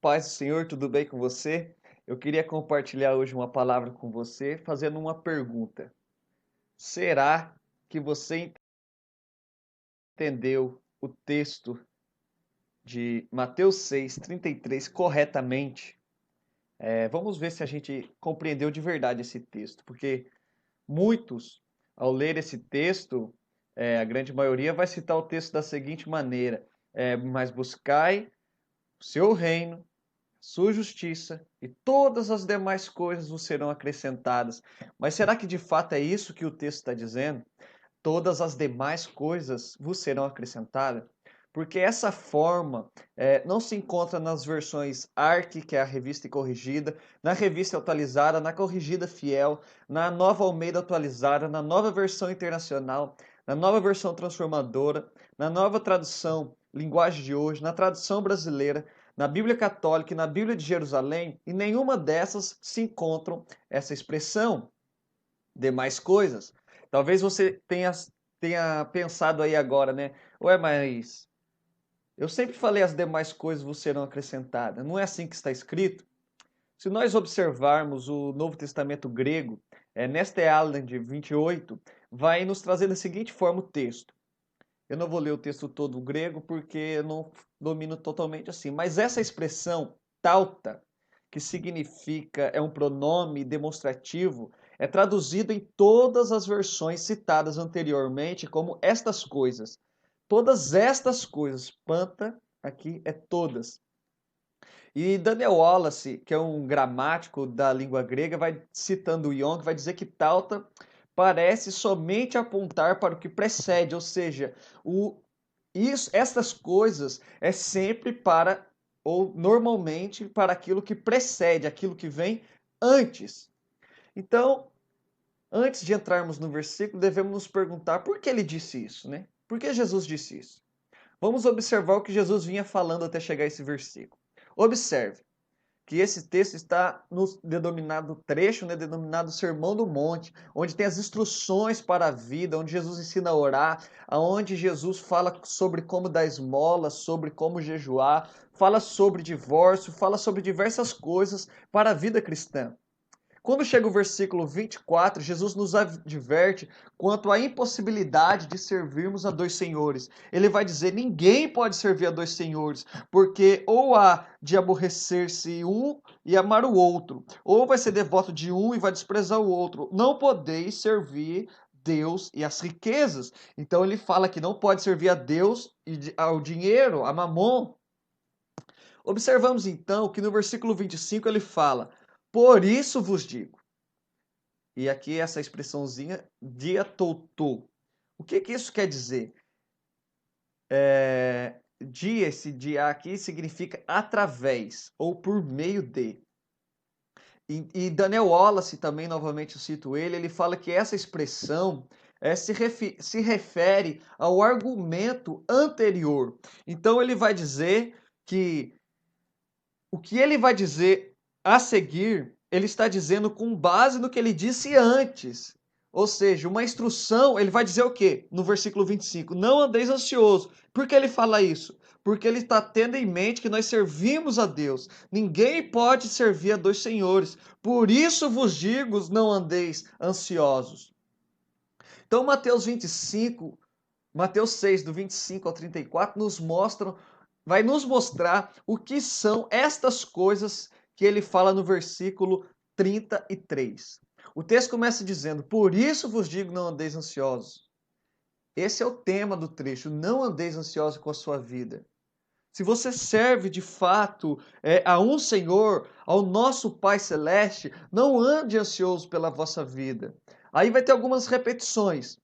Paz do Senhor, tudo bem com você? Eu queria compartilhar hoje uma palavra com você, fazendo uma pergunta. Será que você entendeu o texto de Mateus 6:33 corretamente? Vamos ver se a gente compreendeu de verdade esse texto, porque muitos, ao ler esse texto, a grande maioria vai citar o texto da seguinte maneira: mas buscai o seu reino, sua justiça e todas as demais coisas vos serão acrescentadas. Mas será que de fato é isso que o texto está dizendo? Todas as demais coisas vos serão acrescentadas? Porque essa forma não se encontra nas versões ARC, que é a revista e corrigida, na revista atualizada, na corrigida fiel, na nova Almeida atualizada, na nova versão internacional, na nova versão transformadora, na nova tradução linguagem de hoje, na tradução brasileira, na Bíblia Católica e na Bíblia de Jerusalém, em nenhuma dessas se encontram essa expressão, demais coisas. Talvez você tenha pensado aí agora, né? Ué, mas eu sempre falei as demais coisas vos serão acrescentadas. Não é assim que está escrito? Se nós observarmos o Novo Testamento grego, nesta Allen de 28, vai nos trazer da seguinte forma o texto. Eu não vou ler o texto todo grego porque eu não domino totalmente assim, mas essa expressão tauta, que significa, é um pronome demonstrativo, é traduzido em todas as versões citadas anteriormente como estas coisas. Todas estas coisas, panta aqui é todas. E Daniel Wallace, que é um gramático da língua grega, vai citando Young, vai dizer que tauta parece somente apontar para o que precede, ou seja, essas coisas é sempre para, ou normalmente, para aquilo que precede, aquilo que vem antes. Então, antes de entrarmos no versículo, devemos nos perguntar por que ele disse isso, né? Por que Jesus disse isso? Vamos observar o que Jesus vinha falando até chegar a esse versículo. Observe que esse texto está no denominado trecho, né, denominado Sermão do Monte, onde tem as instruções para a vida, onde Jesus ensina a orar, aonde Jesus fala sobre como dar esmola, sobre como jejuar, fala sobre divórcio, fala sobre diversas coisas para a vida cristã. Quando chega o versículo 24, Jesus nos adverte quanto à impossibilidade de servirmos a dois senhores. Ele vai dizer: ninguém pode servir a dois senhores, porque ou há de aborrecer-se um e amar o outro, ou vai ser devoto de um e vai desprezar o outro. Não podeis servir Deus e as riquezas. Então ele fala que não pode servir a Deus e ao dinheiro, a mamon. Observamos então que no versículo 25 ele fala: por isso vos digo. E aqui essa expressãozinha diatoutou. O que que isso quer dizer? Esse dia aqui significa através ou por meio de. E Daniel Wallace também, novamente eu cito ele fala que essa expressão se refere ao argumento anterior. Então ele vai dizer que o que ele vai dizer a seguir, ele está dizendo com base no que ele disse antes. Ou seja, uma instrução, ele vai dizer o quê? No versículo 25: não andeis ansioso. Por que ele fala isso? Porque ele está tendo em mente que nós servimos a Deus. Ninguém pode servir a dois senhores. Por isso vos digo, não andeis ansiosos. Então, Mateus 6, do 25 ao 34, vai nos mostrar o que são estas coisas que ele fala no versículo 33. O texto começa dizendo: por isso vos digo, não andeis ansiosos. Esse é o tema do trecho, não andeis ansiosos com a sua vida. Se você serve de fato a um Senhor, ao nosso Pai Celeste, não ande ansioso pela vossa vida. Aí vai ter algumas repetições.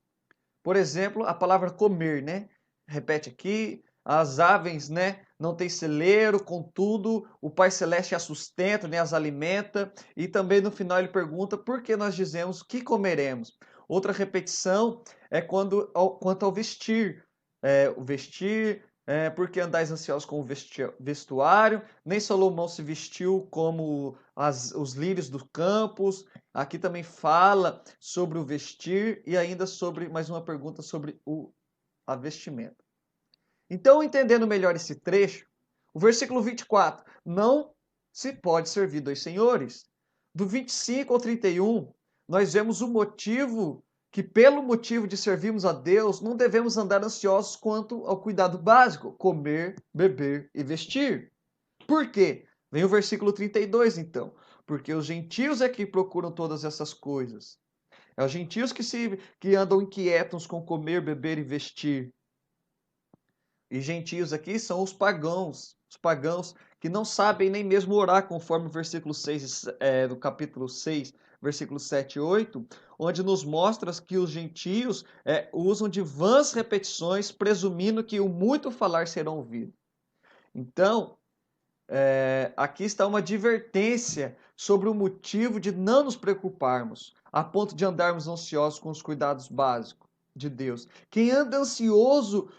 Por exemplo, a palavra comer, né? Repete aqui, as aves, né, não têm celeiro, contudo, o Pai Celeste as sustenta, né, as alimenta. E também no final ele pergunta por que nós dizemos que comeremos. Outra repetição é quanto ao vestir. O vestir, porque andais ansiosos com o vestuário, nem Salomão se vestiu como os lírios dos campos. Aqui também fala sobre o vestir e ainda sobre mais uma pergunta sobre a vestimenta. Então, entendendo melhor esse trecho, O versículo 24, não se pode servir dois senhores. Do 25 ao 31, nós vemos o motivo que, pelo motivo de servirmos a Deus, não devemos andar ansiosos quanto ao cuidado básico, comer, beber e vestir. Por quê? Vem o versículo 32, então. Porque os gentios é que procuram todas essas coisas. É os gentios que andam inquietos com comer, beber e vestir. E gentios aqui são os pagãos que não sabem nem mesmo orar, conforme o versículo 6 do capítulo 6, versículos 7 e 8, onde nos mostra que os gentios usam de vãs repetições, presumindo que o muito falar serão ouvidos. Então, aqui está uma advertência sobre o motivo de não nos preocuparmos, a ponto de andarmos ansiosos com os cuidados básicos de Deus. Quem anda ansioso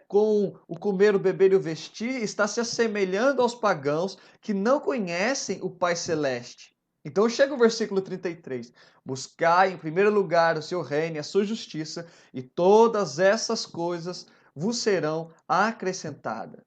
com o comer, o beber e o vestir está se assemelhando aos pagãos que não conhecem o Pai Celeste. Então chega o versículo 33. Buscai em primeiro lugar o seu reino e a sua justiça, e todas essas coisas vos serão acrescentadas.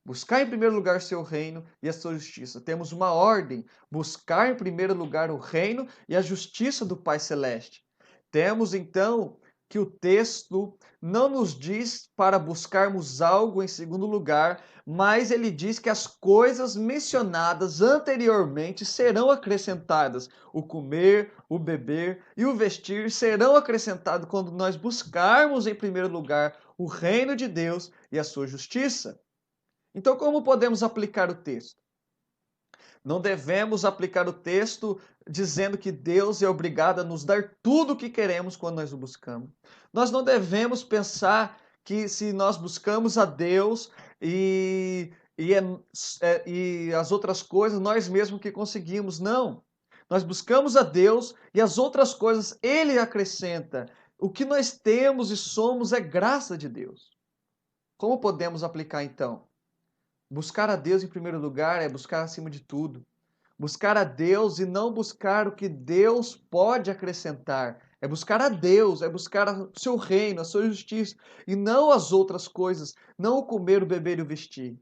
Buscar em primeiro lugar o seu reino e a sua justiça. Temos uma ordem: buscar em primeiro lugar o reino e a justiça do Pai Celeste. Temos então que o texto não nos diz para buscarmos algo em segundo lugar, mas ele diz que as coisas mencionadas anteriormente serão acrescentadas. O comer, o beber e o vestir serão acrescentados quando nós buscarmos em primeiro lugar o reino de Deus e a sua justiça. Então, como podemos aplicar o texto? Não devemos aplicar o texto dizendo que Deus é obrigado a nos dar tudo o que queremos quando nós o buscamos. Nós não devemos pensar que se nós buscamos a Deus e as outras coisas, nós mesmos que conseguimos. Não. Nós buscamos a Deus e as outras coisas Ele acrescenta. O que nós temos e somos é graça de Deus. Como podemos aplicar então? Buscar a Deus em primeiro lugar é buscar acima de tudo. Buscar a Deus e não buscar o que Deus pode acrescentar. É buscar a Deus, é buscar o seu reino, a sua justiça, e não as outras coisas, não o comer, o beber e o vestir.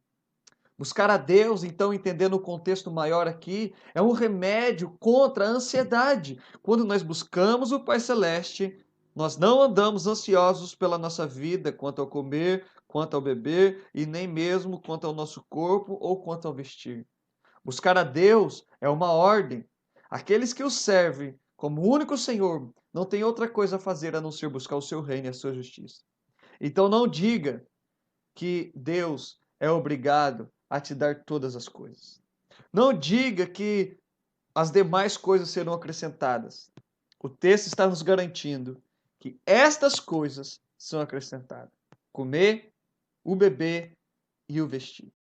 Buscar a Deus, então, entendendo o contexto maior aqui, é um remédio contra a ansiedade. Quando nós buscamos o Pai Celeste, nós não andamos ansiosos pela nossa vida, quanto ao comer, quanto ao beber, e nem mesmo quanto ao nosso corpo ou quanto ao vestir. Buscar a Deus é uma ordem. Aqueles que o servem como único Senhor não têm outra coisa a fazer a não ser buscar o seu reino e a sua justiça. Então não diga que Deus é obrigado a te dar todas as coisas. Não diga que as demais coisas serão acrescentadas. O texto está nos garantindo que estas coisas são acrescentadas: comer, o beber e o vestir.